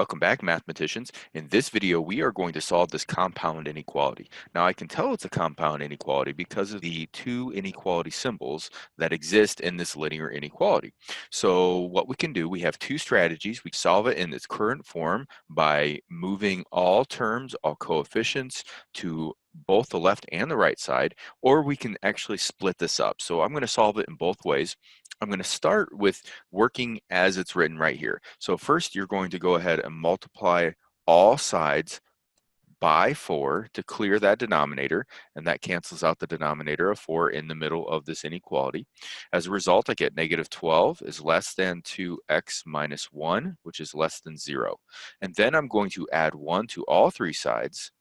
Welcome back, mathematicians. In this video, we are going to solve this compound inequality. Now, I can tell it's a compound inequality because of the two inequality symbols that exist in this linear inequality. So what we can do, we have two strategies. We solve it in its current form by moving all terms, all coefficients to both the left and the right side, or we can actually split this up. So I'm going to solve it in both ways. I'm going to start with working as it's written right here. So first, you're going to go ahead and multiply all sides by 4 to clear that denominator, and that cancels out the denominator of 4 in the middle of this inequality. As a result, I get negative 12 is less than 2x minus 1, which is less than 0. And then I'm going to add 1 to all three sides,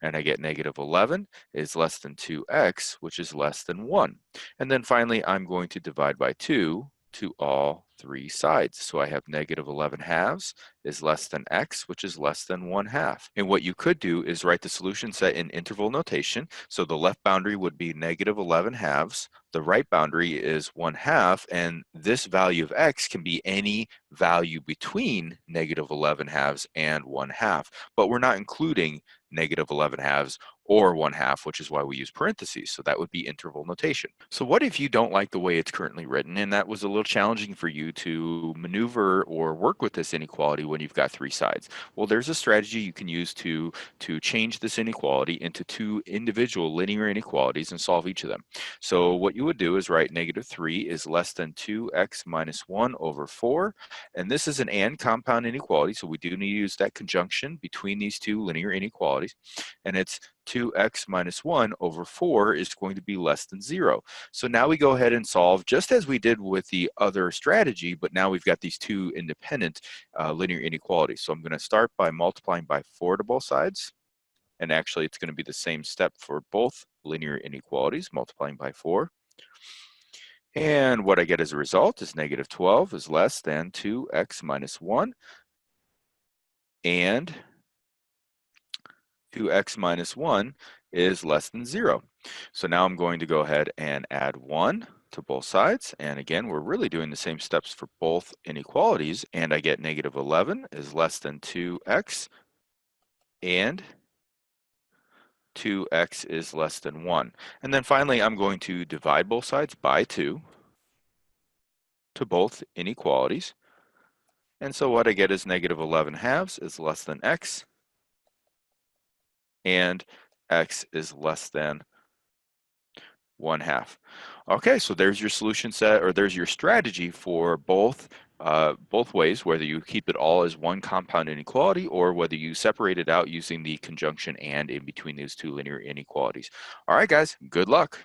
and I get negative 11 is less than 2x, which is less than 1. And then finally, I'm going to divide by 2 to all three sides. So I have negative 11 halves is less than x, which is less than 1/2. And what you could do is write the solution set in interval notation. So the left boundary would be negative 11 halves. The right boundary is 1/2, and this value of x can be any value between negative 11 halves and 1/2. But we're not including negative 11 halves or 1/2, which is why we use parentheses. So that would be interval notation. So what if you don't like the way it's currently written and that was a little challenging for you to maneuver or work with this inequality when you've got three sides? Well, there's a strategy you can use to change this inequality into two individual linear inequalities and solve each of them. So what you would do is write negative 3 is less than 2x minus 1 over 4. And this is an and compound inequality, so we do need to use that conjunction between these two linear inequalities. And it's 2x minus 1 over 4 is going to be less than 0. So now we go ahead and solve just as we did with the other strategy, but now we've got these two independent linear inequalities. So I'm going to start by multiplying by 4 to both sides. And actually, it's going to be the same step for both linear inequalities, multiplying by 4. And what I get as a result is negative 12 is less than 2x minus 1. And 2x minus 1 is less than 0. So now I'm going to go ahead and add 1 to both sides. And again, we're really doing the same steps for both inequalities. And I get negative 11 is less than 2x. And 2x is less than 1. And then finally, I'm going to divide both sides by 2 to both inequalities. And so what I get is negative 11 halves is less than x. And x is less than 1/2. Okay, so there's your solution set, or there's your strategy for both ways, whether you keep it all as one compound inequality or whether you separate it out using the conjunction and in between these two linear inequalities. All right, guys, good luck.